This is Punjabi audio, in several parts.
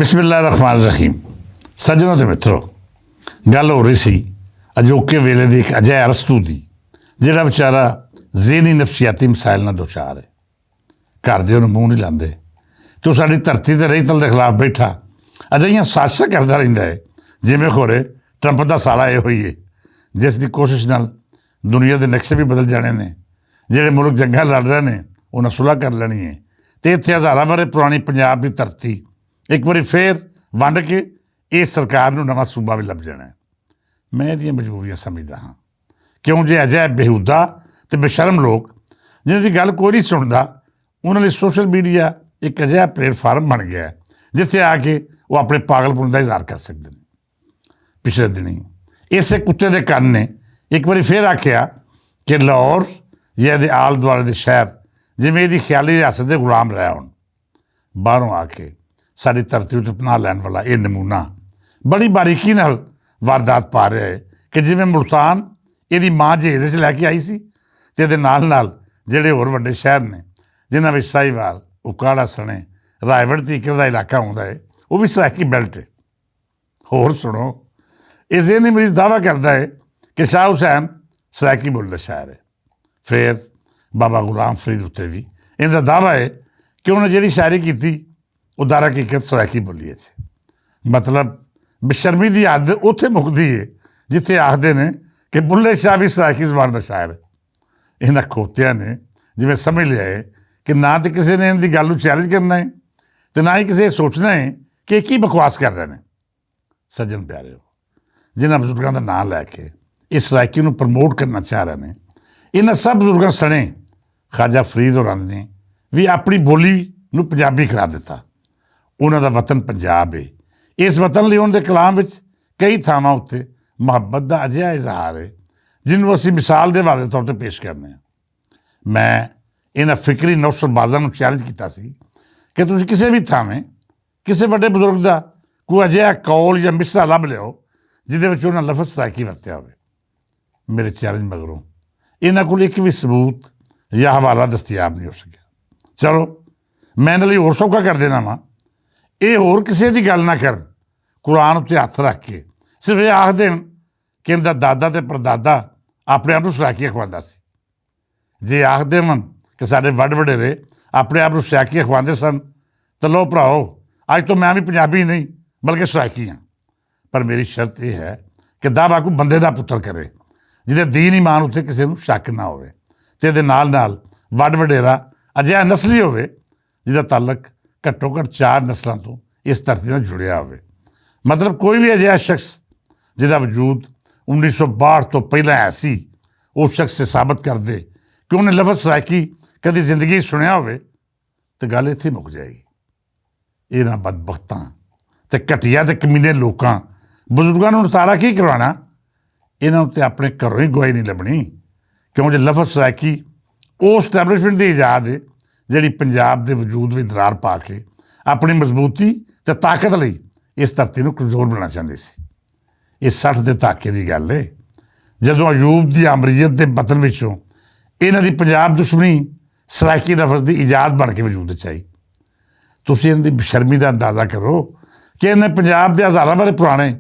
ਬਿਸਮਿਲ੍ਲਾਹ ਰਹਿਮਾਨ ਰਹੀਮ। ਸੱਜਣੋ ਤੇ ਮਿੱਤਰੋ, ਗੱਲ ਹੋ ਰਹੀ ਸੀ ਅਜੋਕੇ ਵੇਲੇ ਦੀ ਇੱਕ ਅਜਿਹੇ ਅਰਸਤੂ ਦੀ ਜਿਹੜਾ ਵਿਚਾਰਾ ਜ਼ਹਿਨੀ ਨਫਸੀਆਤੀ ਮਸਾਇਲ ਨਾਲ ਦੁਚਾਰ ਹੈ। ਘਰ ਦੇ ਉਹਨੂੰ ਮੂੰਹ ਨਹੀਂ ਲਾਉਂਦੇ ਅਤੇ ਉਹ ਸਾਡੀ ਧਰਤੀ 'ਤੇ ਰਹਿਤਲ ਦੇ ਖਿਲਾਫ ਬੈਠਾ ਅਜਿਹੀਆਂ ਸਾਜ਼ਿਸ਼ਾਂ ਕਰਦਾ ਰਹਿੰਦਾ ਹੈ ਜਿਵੇਂ ਖੋਰੇ ਟਰੰਪ ਦਾ ਸਾਲਾ ਇਹੋ ਹੀ ਹੈ, ਜਿਸ ਦੀ ਕੋਸ਼ਿਸ਼ ਨਾਲ ਦੁਨੀਆ ਦੇ ਨਕਸ਼ੇ ਵੀ ਬਦਲ ਜਾਣੇ ਨੇ। ਜਿਹੜੇ ਮੁਲਕ ਜੰਗਾਂ ਲੜ ਰਹੇ ਨੇ ਉਹਨਾਂ ਸੁਲ੍ਹਾ ਕਰ ਲੈਣੀ ਹੈ ਅਤੇ ਇੱਥੇ ਹਜ਼ਾਰਾਂ ਵਰ੍ਹੇ ਪੁਰਾਣੀ ਪੰਜਾਬ ਦੀ ਧਰਤੀ ਇੱਕ ਵਾਰੀ ਫੇਰ ਵੰਡ ਕੇ ਇਹ ਸਰਕਾਰ ਨੂੰ ਨਵਾਂ ਸੂਬਾ ਵੀ ਲੱਭ ਜਾਣਾ। ਮੈਂ ਇਹਦੀਆਂ ਮਜਬੂਰੀਆਂ ਸਮਝਦਾ ਹਾਂ, ਕਿਉਂ ਜੇ ਅਜਿਹੇ ਬੇਹੂਦਾ ਅਤੇ ਬੇਸ਼ਰਮ ਲੋਕ ਜਿਹਨਾਂ ਦੀ ਗੱਲ ਕੋਈ ਨਹੀਂ ਸੁਣਦਾ, ਉਹਨਾਂ ਲਈ ਸੋਸ਼ਲ ਮੀਡੀਆ ਇੱਕ ਅਜਿਹਾ ਪਲੇਟਫਾਰਮ ਬਣ ਗਿਆ ਜਿੱਥੇ ਆ ਕੇ ਉਹ ਆਪਣੇ ਪਾਗਲਪਨ ਦਾ ਇਜ਼ਹਾਰ ਕਰ ਸਕਦੇ ਨੇ। ਪਿਛਲੇ ਦਿਨੀਂ ਇਸੇ ਕੁੱਤੇ ਦੇ ਕੰਨ ਨੇ ਇੱਕ ਵਾਰੀ ਫੇਰ ਆਖਿਆ ਕਿ ਲਾਹੌਰ ਜਾਂ ਇਹਦੇ ਆਲੇ ਦੁਆਲੇ ਦੇ ਸ਼ਹਿਰ ਜਿਵੇਂ ਇਹਦੀ ਖਿਆਲੀ ਰਿਆਸਤ ਦੇ ਗੁਲਾਮ ਰਹਿ ਹੋਣ। ਬਾਹਰੋਂ ਆ ਕੇ ਸਾਡੀ ਧਰਤੀ ਉੱਤੇ ਪਨਾਹ ਲੈਣ ਵਾਲਾ ਇਹ ਨਮੂਨਾ ਬੜੀ ਬਾਰੀਕੀ ਨਾਲ ਵਾਰਦਾਤ ਪਾ ਰਿਹਾ ਹੈ ਕਿ ਜਿਵੇਂ ਮੁਲਤਾਨ ਇਹਦੀ ਮਾਂ ਜਹਾਜ਼ 'ਚ ਲੈ ਕੇ ਆਈ ਸੀ ਅਤੇ ਇਹਦੇ ਨਾਲ ਨਾਲ ਜਿਹੜੇ ਹੋਰ ਵੱਡੇ ਸ਼ਹਿਰ ਨੇ ਜਿਨ੍ਹਾਂ ਵਿੱਚ ਸਾਹੀਵਾਲ, ਉਕਾੜਾ ਸਣੇ, ਰਾਏਵੜ ਤੀਕਰ ਦਾ ਇਲਾਕਾ ਆਉਂਦਾ ਹੈ, ਉਹ ਵੀ ਸਰਾਇਕੀ ਬੈਲਟ ਹੈ। ਹੋਰ ਸੁਣੋ, ਇਹ ਜ਼ਹਿਨੀ ਮਰੀਜ਼ ਦਾਅਵਾ ਕਰਦਾ ਹੈ ਕਿ ਸ਼ਾਹ ਹੁਸੈਨ ਸਰਾਇਕੀ ਬੋਲਦਾ ਸ਼ਾਇਰ ਹੈ। ਫਿਰ ਬਾਬਾ ਗੁਲਾਮ ਫਰੀਦ ਉੱਤੇ ਵੀ ਇਹਦਾ ਦਾਅਵਾ ਹੈ ਕਿ ਉਹਨੇ ਜਿਹੜੀ ਸ਼ਾਇਰੀ ਕੀਤੀ ਉਹ ਦਰ ਹਕੀਕਤ ਸਰਾਇਕੀ ਬੋਲੀ 'ਚ। ਮਤਲਬ ਬੇਸ਼ਰਮੀ ਦੀ ਹੱਦ ਉੱਥੇ ਮੁੱਕਦੀ ਹੈ ਜਿੱਥੇ ਆਖਦੇ ਨੇ ਕਿ ਬੁੱਲੇ ਸ਼ਾਹ ਵੀ ਸਰਾਇਕੀ ਜ਼ਬਾਨ ਦਾ ਸ਼ਾਇਰ ਹੈ। ਇਹਨਾਂ ਖੋਤਿਆਂ ਨੇ ਜਿਵੇਂ ਸਮਝ ਲਿਆ ਹੈ ਕਿ ਨਾ ਤਾਂ ਕਿਸੇ ਨੇ ਇਹਨਾਂ ਦੀ ਗੱਲ ਨੂੰ ਚੈਲੰਜ ਕਰਨਾ ਹੈ ਅਤੇ ਨਾ ਹੀ ਕਿਸੇ ਸੋਚਣਾ ਹੈ ਕਿ ਇਹ ਕੀ ਬਕਵਾਸ ਕਰ ਰਹੇ ਨੇ। ਸੱਜਣ ਪਿਆਰਿਓ, ਜਿਨ੍ਹਾਂ ਬਜ਼ੁਰਗਾਂ ਦਾ ਨਾਂ ਲੈ ਕੇ ਇਸ ਸਰਾਇਕੀ ਨੂੰ ਪ੍ਰਮੋਟ ਕਰਨਾ ਚਾਹ ਰਹੇ ਨੇ, ਇਹਨਾਂ ਸਭ ਬਜ਼ੁਰਗਾਂ ਸਣੇ ਖਾਜਾ ਫਰੀਦ ਹੋਰਾਂ ਨੇ ਵੀ ਆਪਣੀ ਬੋਲੀ ਨੂੰ ਪੰਜਾਬੀ ਕਰਾ ਦਿੱਤਾ। ਉਹਨਾਂ ਦਾ ਵਤਨ ਪੰਜਾਬ ਹੈ। ਇਸ ਵਤਨ ਲਈ ਉਹਨਾਂ ਦੇ ਕਲਾਮ ਵਿੱਚ ਕਈ ਥਾਵਾਂ ਉੱਤੇ ਮੁਹੱਬਤ ਦਾ ਅਜਿਹਾ ਇਜ਼ਹਾਰ ਹੈ ਜਿਹਨੂੰ ਅਸੀਂ ਮਿਸਾਲ ਦੇ ਹਵਾਲੇ ਦੇ ਤੌਰ 'ਤੇ ਪੇਸ਼ ਕਰਨੇ ਹਾਂ। ਮੈਂ ਇਹਨਾਂ ਫਿਕਰੀ ਨੌਸਰਬਾਜ਼ਾਂ ਨੂੰ ਚੈਲੰਜ ਕੀਤਾ ਸੀ ਕਿ ਤੁਸੀਂ ਕਿਸੇ ਵੀ ਥਾਵੇਂ ਕਿਸੇ ਵੱਡੇ ਬਜ਼ੁਰਗ ਦਾ ਕੋਈ ਅਜਿਹਾ ਕੌਲ ਜਾਂ ਮਿਸਰਾ ਲੱਭ ਲਿਓ ਜਿਹਦੇ ਵਿੱਚ ਉਹਨਾਂ ਲਫ਼ਜ਼ ਸਰਾਇਕੀ ਵਰਤਿਆ ਹੋਵੇ। ਮੇਰੇ ਚੈਲੰਜ ਮਗਰੋਂ ਇਹਨਾਂ ਕੋਲ ਇੱਕ ਵੀ ਸਬੂਤ ਜਾਂ ਹਵਾਲਾ ਦਸਤਿਆਬ ਨਹੀਂ ਹੋ ਸਕਿਆ। ਚਲੋ, ਮੈਂ ਇਹਨਾਂ ਲਈ ਹੋਰ ਸੌਖਾ ਕਰ ਦੇਣਾ ਵਾਂ, ਇਹ ਹੋਰ ਕਿਸੇ ਦੀ ਗੱਲ ਨਾ ਕਰਨ, ਕੁਰਾਨ ਉੱਤੇ ਹੱਥ ਰੱਖ ਕੇ ਸਿਰਫ ਇਹ ਆਖ ਦੇਣ ਕਿ ਇਹਨਾਂ ਦਾ ਦਾਦਾ ਅਤੇ ਪੜਦਾਦਾ ਆਪਣੇ ਆਪ ਨੂੰ ਸਰਾਇਕੀ ਅਖਵਾਉਂਦਾ ਸੀ। ਜੇ ਆਖ ਦੇਵਨ ਕਿ ਸਾਡੇ ਵੱਡ ਵਡੇਰੇ ਆਪਣੇ ਆਪ ਨੂੰ ਸਰਾਇਕੀ ਅਖਵਾਉਂਦੇ ਸਨ ਤਾਂ ਲਓ ਭਰਾਓ, ਅੱਜ ਤੋਂ ਮੈਂ ਵੀ ਪੰਜਾਬੀ ਨਹੀਂ ਬਲਕਿ ਸਰਾਇਕੀ ਹਾਂ। ਪਰ ਮੇਰੀ ਸ਼ਰਤ ਇਹ ਹੈ ਕਿ ਦਾਅਵਾ ਕੋਈ ਬੰਦੇ ਦਾ ਪੁੱਤਰ ਕਰੇ ਜਿਹਦੇ ਦੀਨ ਈਮਾਨ ਉੱਤੇ ਕਿਸੇ ਨੂੰ ਸ਼ੱਕ ਨਾ ਹੋਵੇ ਅਤੇ ਇਹਦੇ ਨਾਲ ਨਾਲ ਵੱਡ ਵਡੇਰਾ ਅਜਿਹਾ ਨਸਲੀ ਹੋਵੇ ਜਿਹਦਾ ਤਾਲੁਕ ਘੱਟੋ ਘੱਟ 4 ਨਸਲਾਂ ਤੋਂ ਇਸ ਧਰਤੀ ਨਾਲ ਜੁੜਿਆ ਹੋਵੇ। ਮਤਲਬ ਕੋਈ ਵੀ ਅਜਿਹਾ ਸ਼ਖਸ ਜਿਹਦਾ ਵਜੂਦ 1962 ਤੋਂ ਪਹਿਲਾਂ ਹੈ ਸੀ, ਉਹ ਸ਼ਖਸ ਸਾਬਤ ਕਰ ਦੇ ਕਿ ਉਹਨੇ ਲਫ਼ਜ਼ ਸਰਾਇਕੀ ਕਦੀ ਜ਼ਿੰਦਗੀ ਸੁਣਿਆ ਹੋਵੇ ਤਾਂ ਗੱਲ ਇੱਥੇ ਮੁੱਕ ਜਾਏਗੀ। ਇਹਨਾਂ ਬਦਬਖਤਾਂ ਅਤੇ ਘਟੀਆ ਅਤੇ ਕਮੀਨੇ ਲੋਕਾਂ ਬਜ਼ੁਰਗਾਂ ਨੂੰ ਨਤਾਰਾ ਕੀ ਕਰਵਾਉਣਾ, ਇਹਨਾਂ ਉੱਤੇ ਆਪਣੇ ਘਰੋਂ ਹੀ ਗਵਾਹੀ ਨਹੀਂ ਲੱਭਣੀ। ਕਿਉਂ ਜੇ ਲਫ਼ਜ਼ ਸਰਾਇਕੀ ਉਹ ਸਟੈਬਲਿਸ਼ਮੈਂਟ ਦੀ ਇਜਾਦ ਹੈ ਜਿਹੜੀ ਪੰਜਾਬ ਦੇ ਵਜੂਦ ਵਿੱਚ ਦਰਾਰ ਪਾ ਕੇ ਆਪਣੀ ਮਜ਼ਬੂਤੀ ਅਤੇ ਤਾਕਤ ਲਈ ਇਸ ਧਰਤੀ ਨੂੰ ਕਮਜ਼ੋਰ ਬਣਾਉਣਾ ਚਾਹੁੰਦੀ ਸੀ। ਇਹ 60 ਦੇ ਦਹਾਕੇ ਦੀ ਗੱਲ ਹੈ ਜਦੋਂ ਅਯੂਬ ਦੀ ਅਮਰੀਅਤ ਦੇ ਵਤਨ ਵਿੱਚੋਂ ਇਹਨਾਂ ਦੀ ਪੰਜਾਬ ਦੁਸ਼ਮਣੀ ਸਰਾਇਕੀ ਲਫ਼ਜ਼ ਦੀ ਇਜਾਦ ਬਣ ਕੇ ਵਜੂਦ 'ਚ ਆਈ। ਤੁਸੀਂ ਇਹਨਾਂ ਦੀ ਬੇਸ਼ਰਮੀ ਦਾ ਅੰਦਾਜ਼ਾ ਕਰੋ ਕਿ ਇਹਨੇ ਪੰਜਾਬ ਦੇ ਹਜ਼ਾਰਾਂ ਵਰ੍ਹੇ ਪੁਰਾਣੇ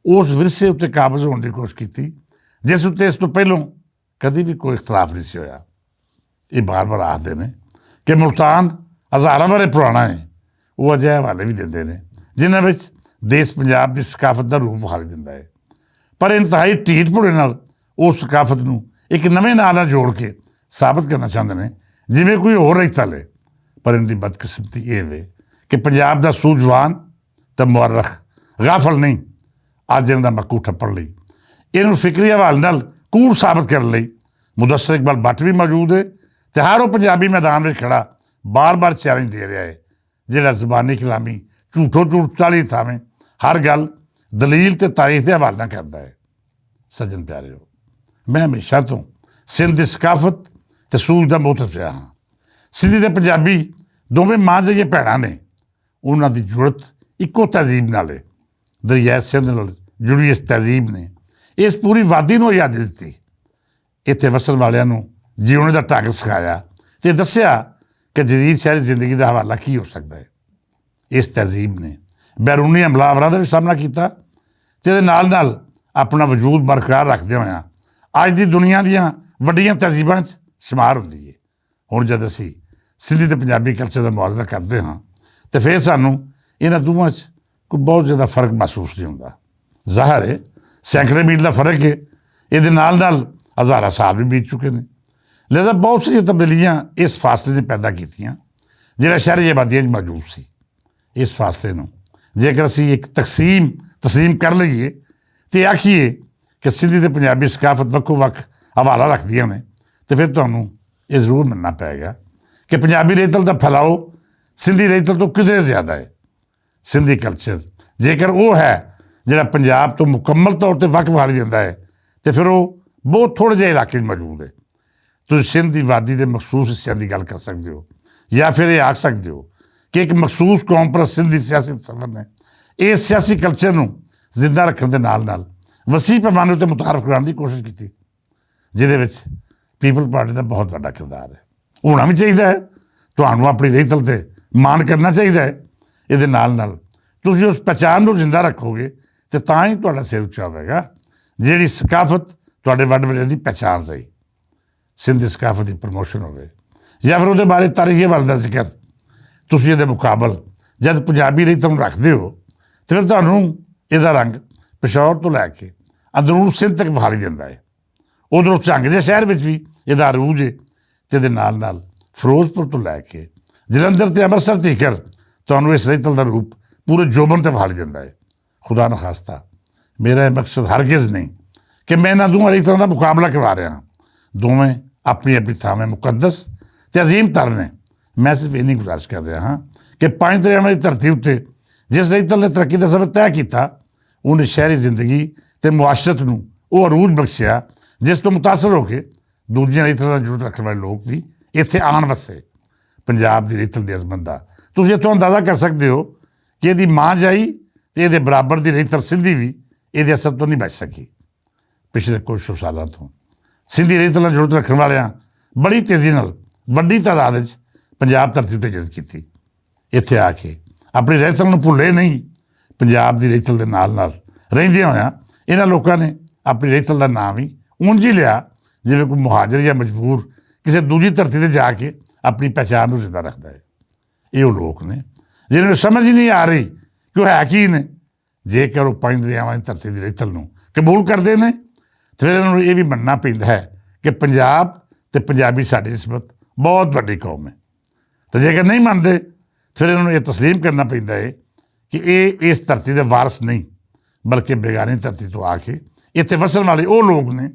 ਉਸ ਵਿਰਸੇ ਉੱਤੇ ਕਾਬਜ਼ ਹੋਣ ਦੀ ਕੋਸ਼ਿਸ਼ ਕੀਤੀ ਜਿਸ ਉੱਤੇ ਇਸ ਤੋਂ ਪਹਿਲੋਂ ਕਦੀ ਵੀ ਕੋਈ ਇਖਤਲਾਫ ਨਹੀਂ ਸੀ ਹੋਇਆ। ਇਹ ਬਾਰ-ਬਾਰ ਆਖਦੇ ਨੇ ਕਿ ਮੁਲਤਾਨ ਹਜ਼ਾਰਾਂ ਵਰ੍ਹੇ ਪੁਰਾਣਾ ਹੈ। ਉਹ ਅਜਿਹੇ ਹਵਾਲੇ ਵੀ ਦਿੰਦੇ ਨੇ ਜਿਨ੍ਹਾਂ ਵਿੱਚ ਦੇਸ਼ ਪੰਜਾਬ ਦੀ ਸਕਾਫਤ ਦਾ ਰੂਪ ਵਿਖਾਈ ਦਿੰਦਾ ਹੈ, ਪਰ ਇੰਤਹਾਈ ਢੀਠ ਭੁਰੇ ਨਾਲ ਉਸ ਸਕਾਫਤ ਨੂੰ ਇੱਕ ਨਵੇਂ ਨਾਂ ਨਾਲ ਜੋੜ ਕੇ ਸਾਬਤ ਕਰਨਾ ਚਾਹੁੰਦੇ ਨੇ ਜਿਵੇਂ ਕੋਈ ਹੋਰ ਰਹਿਤਲ ਹੈ। ਪਰ ਇਹਨਾਂ ਦੀ ਬਦਕਿਸਮਤੀ ਇਹ ਵੇ ਕਿ ਪੰਜਾਬ ਦਾ ਸੂਝਵਾਨ ਅਤੇ ਮੁਅਰਖ ਗਾਫਲ ਨਹੀਂ। ਅੱਜ ਇਹਨਾਂ ਦਾ ਮੱਕੂ ਠੱਪਣ ਲਈ, ਇਹਨੂੰ ਫਿਕਰੀ ਹਵਾਲੇ ਨਾਲ ਕੂੜ ਸਾਬਤ ਕਰਨ ਲਈ ਮੁਦੱਸਰ ਇਕਬਾਲ ਭੱਟ ਵੀ ਮੌਜੂਦ ਹੈ ਅਤੇ ਹਰ ਉਹ ਪੰਜਾਬੀ ਮੈਦਾਨ ਵਿੱਚ ਖੜ੍ਹਾ ਬਾਰ-ਬਾਰ ਚੈਲੰਜ ਦੇ ਰਿਹਾ ਹੈ ਜਿਹੜਾ ਜ਼ਬਾਨੀ ਕਲਾਮੀ ਝੂਠੋ ਝੂਠ 40 ਥਾਵੇਂ ਹਰ ਗੱਲ ਦਲੀਲ ਅਤੇ ਤਾਰੀਖ ਦੇ ਹਵਾਲੇ ਨਾਲ ਕਰਦਾ ਹੈ। ਸੱਜਣ ਪਿਆਰਿਓ, ਮੈਂ ਹਮੇਸ਼ਾ ਤੋਂ ਸਿੰਧ ਦੀ ਸਕਾਫਤ ਅਤੇ ਸੂਝ ਦਾ ਮੁਹਤਜ ਰਿਹਾ ਹਾਂ। ਸਿੰਧੀ ਅਤੇ ਪੰਜਾਬੀ ਦੋਵੇਂ ਮਾਂ ਜਿਹੀਆਂ ਭੈਣਾਂ ਨੇ। ਉਹਨਾਂ ਦੀ ਜੁੜਤ ਇੱਕੋ ਤਹਿਜ਼ੀਬ ਨਾਲ ਹੈ। ਦਰਿਆ ਸਿੰਧ ਨਾਲ ਜੁੜੀ ਇਸ ਤਹਿਜ਼ੀਬ ਨੇ ਇਸ ਪੂਰੀ ਵਾਦੀ ਨੂੰ ਆਜ਼ਾਦੀ ਦਿੱਤੀ। ਇੱਥੇ ਵਸਣ ਵਾਲਿਆਂ ਨੂੰ ਜਿਉਣ ਦਾ ਢੰਗ ਸਿਖਾਇਆ ਅਤੇ ਦੱਸਿਆ ਕਿ ਜਦੀਦ ਸ਼ਹਿਰੀ ਜ਼ਿੰਦਗੀ ਦਾ ਹਵਾਲਾ ਕੀ ਹੋ ਸਕਦਾ ਹੈ। ਇਸ ਤਹਿਜ਼ੀਬ ਨੇ ਬੈਰੂਨੀ ਹਮਲਾਵਰਾਂ ਦਾ ਵੀ ਸਾਹਮਣਾ ਕੀਤਾ ਅਤੇ ਇਹਦੇ ਨਾਲ ਆਪਣਾ ਵਜੂਦ ਬਰਕਰਾਰ ਰੱਖਦੇ ਹੋਇਆਂ ਅੱਜ ਦੀ ਦੁਨੀਆ ਦੀਆਂ ਵੱਡੀਆਂ ਤਹਿਜ਼ੀਬਾਂ 'ਚ ਸ਼ੁਮਾਰ ਹੁੰਦੀ ਹੈ। ਹੁਣ ਜਦ ਅਸੀਂ ਸਿੰਧੀ ਅਤੇ ਪੰਜਾਬੀ ਕਲਚਰ ਦਾ ਮੁਆਜ਼ਨਾ ਕਰਦੇ ਹਾਂ ਤਾਂ ਫਿਰ ਸਾਨੂੰ ਇਹਨਾਂ ਦੋਵਾਂ 'ਚ ਕੋਈ ਬਹੁਤ ਜ਼ਿਆਦਾ ਫਰਕ ਮਹਿਸੂਸ ਨਹੀਂ ਹੁੰਦਾ। ਜ਼ਾਹਰ ਹੈ ਸੈਂਕੜੇ ਮੀਲ ਦਾ ਫਰਕ ਹੈ, ਇਹਦੇ ਨਾਲ ਹਜ਼ਾਰਾਂ ਸਾਲ ਵੀ ਬੀਤ ਚੁੱਕੇ ਨੇ। ਲਿਹਾਜ਼ਾ ਬਹੁਤ ਸਾਰੀਆਂ ਤਬਦੀਲੀਆਂ ਇਸ ਫਾਸਲੇ ਨੇ ਪੈਦਾ ਕੀਤੀਆਂ ਜਿਹੜਾ ਸ਼ਹਿਰੀ ਆਬਾਦੀਆਂ 'ਚ ਮੌਜੂਦ ਸੀ। ਇਸ ਫਾਸਲੇ ਨੂੰ ਜੇਕਰ ਅਸੀਂ ਇੱਕ ਤਸਲੀਮ ਕਰ ਲਈਏ ਅਤੇ ਆਖੀਏ ਕਿ ਸਿੰਧੀ ਅਤੇ ਪੰਜਾਬੀ ਸਕਾਫਤ ਵੱਖੋ ਵੱਖ ਹਵਾਲਾ ਰੱਖਦੀਆਂ ਨੇ ਅਤੇ ਫਿਰ ਤੁਹਾਨੂੰ ਇਹ ਜ਼ਰੂਰ ਮੰਨਣਾ ਪਏਗਾ ਕਿ ਪੰਜਾਬੀ ਰੇਤਲ ਦਾ ਫੈਲਾਓ ਸਿੰਧੀ ਰੇਤਲ ਤੋਂ ਕਿਤੇ ਜ਼ਿਆਦਾ ਹੈ। ਸਿੰਧੀ ਕਲਚਰ ਜੇਕਰ ਉਹ ਹੈ ਜਿਹੜਾ ਪੰਜਾਬ ਤੋਂ ਮੁਕੰਮਲ ਤੌਰ 'ਤੇ ਵੱਖ ਵਾਲੀ ਦਿੰਦਾ ਹੈ ਅਤੇ ਫਿਰ ਉਹ ਬਹੁਤ ਥੋੜ੍ਹੇ ਜਿਹੇ ਇਲਾਕੇ 'ਚ ਮੌਜੂਦ ਹੈ। ਤੁਸੀਂ ਸਿੰਧ ਦੀ ਵਾਦੀ ਦੇ ਮਖਸੂਸ ਹਿੱਸਿਆਂ ਦੀ ਗੱਲ ਕਰ ਸਕਦੇ ਹੋ ਜਾਂ ਫਿਰ ਇਹ ਆਖ ਸਕਦੇ ਹੋ ਕਿ ਇੱਕ ਮਖਸੂਸ ਕੌਮ ਪਰ ਸਿੰਧੀ ਸਿਆਸੀ ਸਫਰ ਨੇ ਇਸ ਸਿਆਸੀ ਕਲਚਰ ਨੂੰ ਜ਼ਿੰਦਾ ਰੱਖਣ ਦੇ ਨਾਲ ਵਸੀਹ ਪੈਮਾਨੇ ਉੱਤੇ ਮੁਤਾਰਫ ਕਰਾਉਣ ਦੀ ਕੋਸ਼ਿਸ਼ ਕੀਤੀ, ਜਿਹਦੇ ਵਿੱਚ ਪੀਪਲ ਪਾਰਟੀ ਦਾ ਬਹੁਤ ਵੱਡਾ ਕਿਰਦਾਰ ਹੈ। ਹੋਣਾ ਵੀ ਚਾਹੀਦਾ ਹੈ। ਤੁਹਾਨੂੰ ਆਪਣੀ ਰੇਤਲ 'ਤੇ ਮਾਣ ਕਰਨਾ ਚਾਹੀਦਾ ਹੈ। ਇਹਦੇ ਨਾਲ ਤੁਸੀਂ ਉਸ ਪਹਿਚਾਣ ਨੂੰ ਜ਼ਿੰਦਾ ਰੱਖੋਗੇ ਅਤੇ ਤਾਂ ਹੀ ਤੁਹਾਡਾ ਸਿਰ ਉੱਚਾ ਹੋਵੇਗਾ ਜਿਹੜੀ ਸਕਾਫਤ ਤੁਹਾਡੇ ਵੱਡ ਵਡੇਰਿਆਂ ਦੀ ਪਹਿਚਾਣ ਰਹੀ। ਸਿੰਧੀ ਸਕਾਫਤ ਦੀ ਪ੍ਰਮੋਸ਼ਨ ਹੋਵੇ ਜਾਂ ਫਿਰ ਉਹਦੇ ਬਾਰੇ ਤਾਰੀਖੀ ਵੱਲ ਦਾ ਜ਼ਿਕਰ ਤੁਸੀਂ ਇਹਦੇ ਮੁਕਾਬਲ ਜਦ ਪੰਜਾਬੀ ਰੇਤਲ ਨੂੰ ਰੱਖਦੇ ਹੋ ਅਤੇ ਫਿਰ ਤੁਹਾਨੂੰ ਇਹਦਾ ਰੰਗ ਪਿਸ਼ੌਰ ਤੋਂ ਲੈ ਕੇ ਅੰਦਰੂਨ ਸਿੰਧ ਤੱਕ ਵਿਖਾਈ ਦਿੰਦਾ ਹੈ। ਉਧਰੋਂ ਝੰਗ ਦੇ ਸ਼ਹਿਰ ਵਿੱਚ ਵੀ ਇਹਦਾ ਅਰੂਜ ਹੈ ਅਤੇ ਇਹਦੇ ਨਾਲ ਫਿਰੋਜ਼ਪੁਰ ਤੋਂ ਲੈ ਕੇ ਜਲੰਧਰ ਅਤੇ ਅੰਮ੍ਰਿਤਸਰ ਤੀਕਰ ਤੁਹਾਨੂੰ ਇਸ ਰੇਤਲ ਦਾ ਰੂਪ ਪੂਰੇ ਜੋਬਨ 'ਤੇ ਵਿਖਾਈ ਦਿੰਦਾ ਹੈ। ਖੁਦਾ ਨਾ ਖਾਸਤਾ ਮੇਰਾ ਇਹ ਮਕਸਦ ਹਰਗਿਜ਼ ਨਹੀਂ ਕਿ ਮੈਂ ਇਹਨਾਂ ਦੋਵਾਂ ਰੇਤਲਾਂ ਦਾ ਮੁਕਾਬਲਾ ਕਰਵਾ ਰਿਹਾ ਹਾਂ। ਦੋਵੇਂ ਆਪਣੀ ਆਪਣੀ ਥਾਵੇਂ ਮੁਕੱਦਸ ਅਤੇ ਅਜ਼ੀਮ ਤਰ ਨੇ। ਮੈਂ ਸਿਰਫ ਇੰਨੀ ਗੁਜ਼ਾਰਿਸ਼ ਕਰ ਰਿਹਾ ਹਾਂ ਕਿ 5 ਦਰਿਆਵਾਂ ਦੀ ਧਰਤੀ ਉੱਤੇ ਜਿਸ ਰੇਤਲ ਨੇ ਤਰੱਕੀ ਦਾ ਸਫ਼ਰ ਤੈਅ ਕੀਤਾ ਉਹਨੇ ਸ਼ਹਿਰੀ ਜ਼ਿੰਦਗੀ ਅਤੇ ਮੁਆਸ਼ਰਤ ਨੂੰ ਉਹ ਅਰੂਜ ਬਖਸ਼ਿਆ ਜਿਸ ਤੋਂ ਮੁਤਾਸਰ ਹੋ ਕੇ ਦੂਜੀਆਂ ਰੇਤਲਾਂ ਨਾਲ ਜੁੜ ਰੱਖਣ ਵਾਲੇ ਲੋਕ ਵੀ ਇੱਥੇ ਆਣ ਵਸੇ। ਪੰਜਾਬ ਦੀ ਰੇਤਲ ਦੀ ਅਜ਼ਮਤ ਦਾ ਤੁਸੀਂ ਇੱਥੋਂ ਅੰਦਾਜ਼ਾ ਕਰ ਸਕਦੇ ਹੋ ਕਿ ਇਹਦੀ ਮਾਂ ਜਾਈ ਅਤੇ ਇਹਦੇ ਬਰਾਬਰ ਦੀ ਰੇਤਲ ਸਿੰਧੀ ਵੀ ਇਹਦੇ ਅਸਰ ਤੋਂ ਨਹੀਂ ਬਚ ਸਕੀ। ਪਿਛਲੇ ਕੁਝ ਸੌ ਸਾਲਾਂ ਤੋਂ ਸਿੰਧੀ ਰੇਤਲ ਨਾਲ ਜੁੜ ਰੱਖਣ ਵਾਲਿਆਂ ਬੜੀ ਤੇਜ਼ੀ ਨਾਲ ਵੱਡੀ ਤਾਦਾਦ ਵਿੱਚ ਪੰਜਾਬ ਧਰਤੀ ਉੱਤੇ ਹਿਜਰਤ ਕੀਤੀ। ਇੱਥੇ ਆ ਕੇ ਆਪਣੀ ਰੇਤਲ ਨੂੰ ਭੁੱਲੇ ਨਹੀਂ। ਪੰਜਾਬ ਦੀ ਰੇਤਲ ਦੇ ਨਾਲ ਰਹਿੰਦਿਆਂ ਹੋਇਆਂ ਇਹਨਾਂ ਲੋਕਾਂ ਨੇ ਆਪਣੀ ਰੇਤਲ ਦਾ ਨਾਮ ਹੀ ਉਂਝ ਹੀ ਲਿਆ ਜਿਵੇਂ ਕੋਈ ਮੁਹਾਜਰ ਜਾਂ ਮਜਬੂਰ ਕਿਸੇ ਦੂਜੀ ਧਰਤੀ 'ਤੇ ਜਾ ਕੇ ਆਪਣੀ ਪਹਿਚਾਣ ਨੂੰ ਜ਼ਿੰਦਾ ਰੱਖਦਾ ਹੈ। ਇਹ ਉਹ ਲੋਕ ਨੇ ਜਿਹਨਾਂ ਨੂੰ ਸਮਝ ਹੀ ਨਹੀਂ ਆ ਰਹੀ ਕਿ ਉਹ ਹੈ ਕੀ ਨੇ। ਜੇਕਰ ਉਹ 5 ਦਰਿਆਵਾਂ ਦੀ ਧਰਤੀ ਦੀ ਰੇਤਲ ਨੂੰ ਕਬੂਲ ਕਰਦੇ ਨੇ ਤਾਂ ਫਿਰ ਇਹਨਾਂ ਨੂੰ ਇਹ ਵੀ ਮੰਨਣਾ ਪੈਂਦਾ ਹੈ ਕਿ ਪੰਜਾਬ ਅਤੇ ਪੰਜਾਬੀ ਸਾਡੀ ਨਿਸਬਤ ਬਹੁਤ ਵੱਡੀ ਕੌਮ ਹੈ। ਅਤੇ ਜੇਕਰ ਨਹੀਂ ਮੰਨਦੇ ਫਿਰ ਇਹਨਾਂ ਨੂੰ ਇਹ ਤਸਲੀਮ ਕਰਨਾ ਪੈਂਦਾ ਹੈ ਕਿ ਇਹ ਇਸ ਧਰਤੀ ਦੇ ਵਾਰਸ ਨਹੀਂ ਬਲਕਿ ਬੇਗਾਨੀ ਧਰਤੀ ਤੋਂ ਆ ਕੇ ਇੱਥੇ ਵਸਣ ਵਾਲੇ ਉਹ ਲੋਕ ਨੇ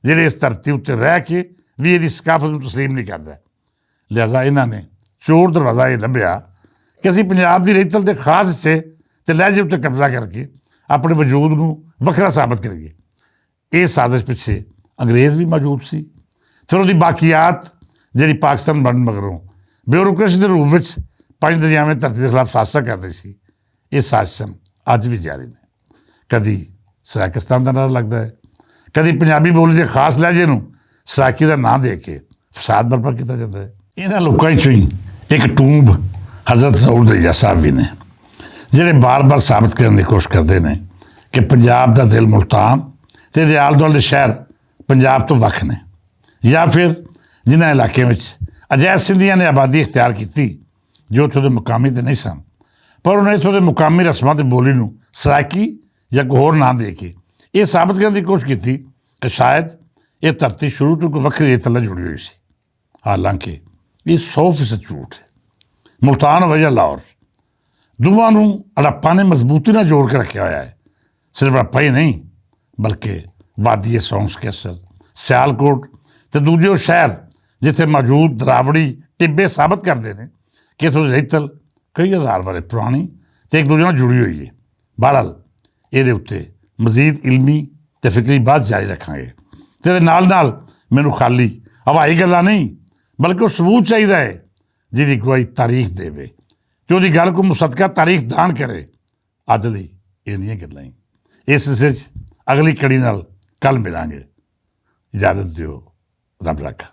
ਜਿਹੜੇ ਇਸ ਧਰਤੀ ਉੱਤੇ ਰਹਿ ਕੇ ਵੀ ਇਹਦੀ ਸਕਾਫਤ ਨੂੰ ਤਸਲੀਮ ਨਹੀਂ ਕਰ ਰਹੇ। ਲਿਹਾਜ਼ਾ ਇਹਨਾਂ ਨੇ ਚੋਰ ਦਰਵਾਜ਼ਾ ਇਹ ਲੱਭਿਆ ਕਿ ਅਸੀਂ ਪੰਜਾਬ ਦੀ ਰੇਤਲ ਦੇ ਖਾਸ ਹਿੱਸੇ ਅਤੇ ਲਹਿਜੇ ਉੱਤੇ ਕਬਜ਼ਾ ਕਰਕੇ ਆਪਣੇ ਵਜੂਦ ਨੂੰ ਵੱਖਰਾ ਸਾਬਤ ਕਰੀਏ। ਇਹ ਸਾਜ਼ਿਸ਼ ਪਿੱਛੇ ਅੰਗਰੇਜ਼ ਵੀ ਮੌਜੂਦ ਸੀ। ਫਿਰ ਉਹਦੀ ਬਾਕੀਆਤ ਜਿਹੜੀ ਪਾਕਿਸਤਾਨ ਬਣਨ ਮਗਰੋਂ ਬਿਊਰੋਕਰੇਸੀ ਦੇ ਰੂਪ ਵਿੱਚ 5 ਦਰਿਆਵਾਂ ਧਰਤੀ ਦੇ ਖਿਲਾਫ ਸਾਜ਼ਿਸ਼ਾਂ ਕਰ ਰਹੀ ਸੀ। ਇਹ ਸਾਜ਼ਿਸ਼ਾਂ ਅੱਜ ਵੀ ਜਾਰੀ ਨੇ। ਕਦੀ ਸਰਾਇਕਿਸਤਾਨ ਦਾ ਨਾਰਾ ਲੱਗਦਾ ਹੈ, ਕਦੀ ਪੰਜਾਬੀ ਬੋਲੀ ਦੇ ਖਾਸ ਲਹਿਜੇ ਨੂੰ ਸਰਾਇਕੀ ਦਾ ਨਾਂ ਦੇ ਕੇ ਫਸਾਦ ਬਰਪਾ ਕੀਤਾ ਜਾਂਦਾ ਹੈ। ਇਹਨਾਂ ਲੋਕਾਂ 'ਚੋਂ ਹੀ ਇੱਕ ਟੂੰਬ ਹਜ਼ਰਤ ਸਊਦ ਰਜ਼ਾ ਸਾਹਿਬ ਵੀ ਨੇ ਜਿਹੜੇ ਬਾਰ-ਬਾਰ ਸਾਬਤ ਕਰਨ ਦੀ ਕੋਸ਼ਿਸ਼ ਕਰਦੇ ਨੇ ਕਿ ਪੰਜਾਬ ਦਾ ਦਿਲ ਮੁਲਤਾਨ ਅਤੇ ਇਹਦੇ ਆਲੇ ਦੁਆਲੇ ਦੇ ਸ਼ਹਿਰ ਪੰਜਾਬ ਤੋਂ ਵੱਖ ਨੇ, ਜਾਂ ਫਿਰ ਜਿਨ੍ਹਾਂ ਇਲਾਕਿਆਂ ਵਿੱਚ ਅਜਿਹੇ ਸਿੰਧੀਆਂ ਨੇ ਆਬਾਦੀ ਇਖਤਿਆਰ ਕੀਤੀ ਜੋ ਉੱਥੋਂ ਦੇ ਮੁਕਾਮੀ ਤਾਂ ਨਹੀਂ ਸਨ, ਪਰ ਉਹਨਾਂ ਇੱਥੋਂ ਦੇ ਮੁਕਾਮੀ ਰਸਮਾਂ ਅਤੇ ਬੋਲੀ ਨੂੰ ਸਰਾਇਕੀ ਜਾਂ ਕੋਈ ਹੋਰ ਨਾਂ ਦੇ ਕੇ ਇਹ ਸਾਬਤ ਕਰਨ ਦੀ ਕੋਸ਼ਿਸ਼ ਕੀਤੀ ਕਿ ਸ਼ਾਇਦ ਇਹ ਧਰਤੀ ਸ਼ੁਰੂ ਤੋਂ ਕੋਈ ਵੱਖਰੀ ਰੇਤਲ ਨਾਲ ਜੁੜੀ ਹੋਈ ਸੀ। ਹਾਲਾਂਕਿ ਇਹ 100% ਝੂਠ ਹੈ। ਮੁਲਤਾਨ ਹੋਵੇ ਜਾਂ ਲਾਹੌਰ, ਦੋਵਾਂ ਨੂੰ ਹੜੱਪਾ ਨੇ ਮਜ਼ਬੂਤੀ ਨਾਲ ਜੋੜ ਕੇ ਰੱਖਿਆ ਹੋਇਆ ਹੈ। ਸਿਰਫ ਹੜੱਪਾ ਹੀ ਨਹੀਂ ਬਲਕਿ ਵਾਦੀ ਸੌਂਸ ਕੈਸਰ, ਸਿਆਲਕੋਟ ਅਤੇ ਦੂਜੇ ਉਹ ਸ਼ਹਿਰ ਜਿੱਥੇ ਮੌਜੂਦ ਦਰਾਵੜੀ ਟਿੱਬੇ ਸਾਬਤ ਕਰਦੇ ਨੇ ਕਿ ਇੱਥੋਂ ਦੀ ਰੇਤਲ ਕਈ ਹਜ਼ਾਰ ਵਰ੍ਹੇ ਪੁਰਾਣੀ ਅਤੇ ਇੱਕ ਦੂਜੇ ਨਾਲ ਜੁੜੀ ਹੋਈ ਹੈ। ਬਹਰਹਾਲ ਇਹਦੇ ਉੱਤੇ ਮਜ਼ੀਦ ਇਲਮੀ ਅਤੇ ਫਿਕਰੀ ਬਾਤ ਜਾਰੀ ਰੱਖਾਂਗੇ ਅਤੇ ਇਹਦੇ ਨਾਲ ਮੈਨੂੰ ਖਾਲੀ ਹਵਾਈ ਗੱਲਾਂ ਨਹੀਂ ਬਲਕਿ ਉਹ ਸਬੂਤ ਚਾਹੀਦਾ ਹੈ ਜਿਹਦੀ ਗਵਾਹੀ ਤਾਰੀਖ ਦੇਵੇ ਅਤੇ ਉਹਦੀ ਗੱਲ ਕੋਈ ਮੁਸਦਕਾ ਤਾਰੀਖ ਦਾਨ ਕਰੇ। ਅੱਜ ਲਈ ਇੰਨੀਆਂ ਗੱਲਾਂ ਹੀ। ਇਸ ਹਿੱਸੇ 'ਚ ਅਗਲੀ ਕੜੀ ਨਾਲ ਕੱਲ੍ਹ ਮਿਲਾਂਗੇ। ਇਜਾਜ਼ਤ ਦਿਓ। ਰੱਬ ਰੱਖਾ।